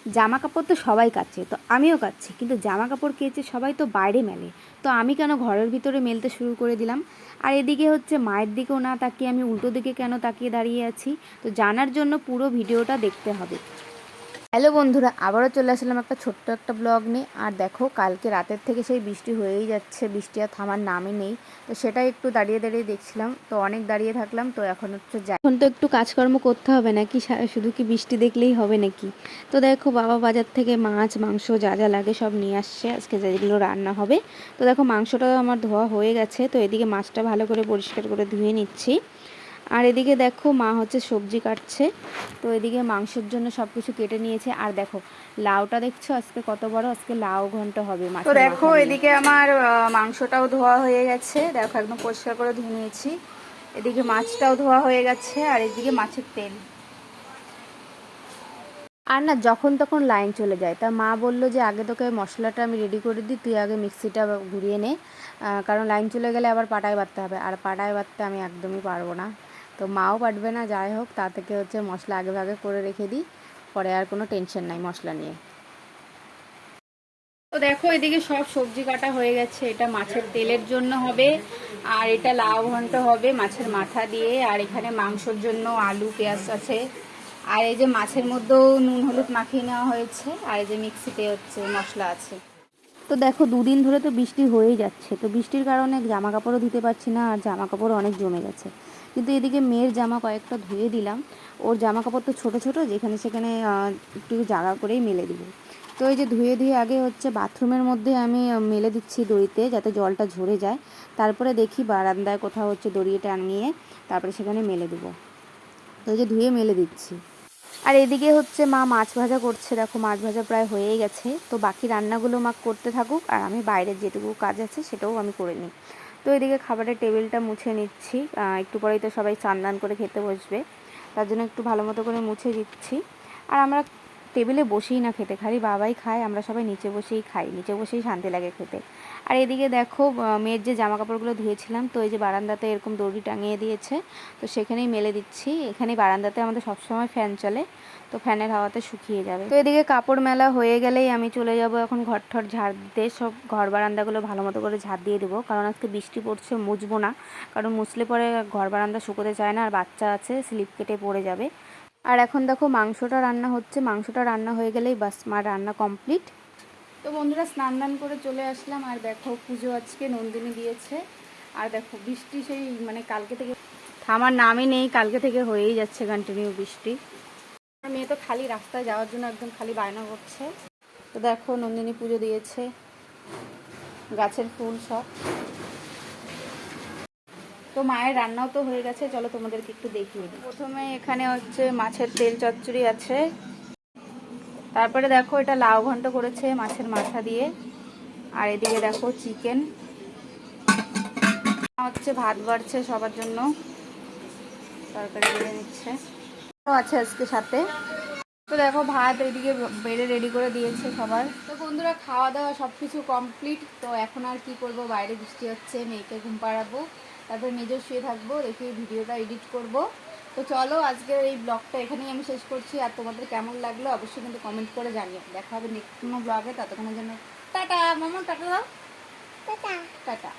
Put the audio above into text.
জামা কাপড় তো সবাই কাচ্ছে, তো আমিও কাচ্ছি, কিন্তু জামা কাপড় কেচে সবাই তো বাইরে মেলে, তো আমি কেন ঘরের ভিতরে মেলতে শুরু করে দিলাম? আর এদিকে হচ্ছে মায়ের দিকেও না তাকিয়ে আমি উল্টো দিকে কেন তাকিয়ে দাঁড়িয়ে আছি, তো জানার জন্য পুরো ভিডিওটা দেখতে হবে। হ্যালো বন্ধুরা, আবারও চলে আসলাম একটা ছোট্ট একটা ব্লগ নিয়ে। আর দেখো, কালকে রাতের থেকে সেই বৃষ্টি হয়েই যাচ্ছে, বৃষ্টি আর থামার নামই নেই। তো সেটাই একটু দাঁড়িয়ে দাঁড়িয়ে দেখছিলাম, তো অনেক দাঁড়িয়ে থাকলাম। তো এখন হচ্ছে এখন তো একটু কাজকর্ম করতে হবে নাকি, শুধু কি বৃষ্টি দেখলেই হবে নাকি? তো দেখো, বাবা বাজার থেকে মাছ মাংস যা যা লাগে সব নিয়ে আসছে, আজকে যেগুলো রান্না হবে। তো দেখো, মাংসটা আমার ধোয়া হয়ে গেছে, তো এদিকে মাছটা ভালো করে পরিষ্কার করে ধুয়ে নিচ্ছি। আর এদিকে দেখো, মা হচ্ছে সবজি কাটছে, তো এদিকে মাংসের জন্য সব কিছু কেটে নিয়েছে। আর দেখো, লাউটা দেখছো আজকে কত বড়, আজকে লাউ ঘন্ট হবে। তো দেখো, এদিকে আমার মাংসটাও ধোয়া হয়ে গেছে, দেখো একদম পরিষ্কার করে ধুয়ে নিয়েছি। এদিকে মাছটাও ধোয়া হয়ে গেছে, আর এদিকে মাছের তেল। আর না, যখন তখন লাইন চলে যায়, তা মা বললো যে আগে তোকে মশলাটা আমি রেডি করে দিই, তুই আগে মিক্সিটা ঘুরিয়ে নে, কারণ লাইন চলে গেলে আবার পাটায় বাটতে হবে, আর পাটায় বাটতে আমি একদমই পারবো না। তো মাও পারবে না, যাই হোক, তা থেকে হচ্ছে মশলা আগে ভাগে করে রেখে দিই, পরে আর কোনো টেনশন নাই মশলা নিয়ে। তো দেখো, এদিকে সব সবজি কাটা হয়ে গেছে, এটা মাছের তেলের জন্য হবে, আর এটা লাউ ঘন্ট হবে মাছের মাথা দিয়ে, আর এখানে মাংসর জন্য আলু পেঁয়াজ আছে, আর এই যে মাছের মধ্যেও নুন হলুদ মাখিয়ে নেওয়া হয়েছে, আর এই যে মিক্সিতে হচ্ছে মশলা আছে। তো দেখো, দুদিন ধরে তো বৃষ্টি হয়েই যাচ্ছে, তো বৃষ্টির কারণে জামা কাপড়ও ধুতে পারছি না, আর জামা কাপড়ও অনেক জমে গেছে। কিন্তু এদিকে মেয়ের জামা কয়েকটা ধুয়ে দিলাম, ওর জামা কাপড় তো ছোটো ছোটো, যেখানে সেখানে একটু জায়গা করেই মেলে দিব। তো এই যে ধুয়ে ধুয়ে আগে হচ্ছে বাথরুমের মধ্যে আমি মেলে দিচ্ছি দড়িতে, যাতে জলটা ঝরে যায়, তারপরে দেখি বারান্দায় কোথাও হচ্ছে দড়িয়ে টাঙিয়ে তারপরে সেখানে মেলে দেবো। তো এই যে ধুয়ে মেলে দিচ্ছি। আর এদিকে হচ্ছে মা মাছ ভাজা করছে, দেখো মাছ ভাজা প্রায় হয়েই গেছে, তো বাকি রান্নাগুলো মা করতে থাকুক, আর আমি বাইরের যেটুকু কাজ আছে সেটাও আমি করে নিই। তো এদিকে খাবারের টেবিলটা মুছে নিচ্ছি, একটু পরেই তো সবাই স্নান করে খেতে বসবে, তার জন্য একটু ভালো মতো করে মুছে দিচ্ছি। আর আমরা টেবিলে বসেই না খেতে, খালি বাবাই খায়, আমরা সবাই নিচে বসেই খাই, নিচে বসেই শান্তি লাগে খেতে। আর এদিকে দেখো, মেয়ের যে জামা কাপড়গুলো ধুয়েছিলাম, তো এই যে বারান্দাতে এরকম দড়ি টাঙিয়ে দিয়েছে, তো সেখানেই মেলে দিচ্ছি। এখানেই বারান্দাতে আমাদের সবসময় ফ্যান চলে, তো ফ্যানের হাওয়াতে শুকিয়ে যাবে। তো এদিকে কাপড় মেলা হয়ে গেলেই আমি চলে যাব এখন ঘর ঠর ঝাড় দিতে, সব ঘর বারান্দাগুলো ভালো মতো করে ঝাড় দিয়ে দেবো, কারণ আজকে বৃষ্টি পড়ছে, মুছবো না, কারণ মুছলে পরে ঘর বারান্দা শুকোতে চায় না, আর বাচ্চা আছে, স্লিপ কেটে পড়ে যাবে। আর এখন দেখো, মাংসটা রান্না হচ্ছে, মাংসটা রান্না হয়ে গেলেই বাস, মার রান্না কমপ্লিট। তো বন্ধুরা, স্নান করে চলে আসলাম, আর দেখো পুজো আজকে নন্দিনী দিয়েছে। আর দেখো, বৃষ্টি সেই মানে কালকে থেকে থামার নামই নেই, কালকে থেকে হয়েই যাচ্ছে কন্টিনিউ বৃষ্টি। আর মেয়ে তো খালি রাস্তায় যাওয়ার জন্য একদম খালি বায়না করছে। তো দেখো, নন্দিনী পুজো দিয়েছে, গাছের ফুল সব। তো মায়ের রান্নাও তো হয়ে গেছে, চলো তোমাদেরকে একটু দেখিয়ে দিই। প্রথমে এখানে হচ্ছে মাছের তেল চচ্চড়ি আছে, তারপরে দেখো এটা লাউ ঘন্ট করেছে মাছের মাথা দিয়ে, আর এদিকে দেখো চিকেন হচ্ছে, ভাত বাড়ছে সবার জন্য, তরকারি বেড়ে নিচ্ছে আছে আজকে সাথে। তো দেখো, ভাত এদিকে বেড়ে রেডি করে দিয়েছে সবার। তো বন্ধুরা, খাওয়া দাওয়া সব কিছু কমপ্লিট। তো এখন আর কি করব, বাইরে বৃষ্টি হচ্ছে, মেয়েকে ঘুম পাড়াবো, তারপর নিজেও শুয়ে থাকবো, দেখি ভিডিওটা এডিট করব। তো চলো, আজকের এই ব্লগটা এখানেই আমি শেষ করছি, আর তোমাদের কেমন লাগলো অবশ্যই কিন্তু কমেন্ট করে জানিও। দেখা হবে নেক্সট কোনো ব্লগে, ততক্ষণের জন্য টাটা। মামা টাটা দাও, টাটা টাটা।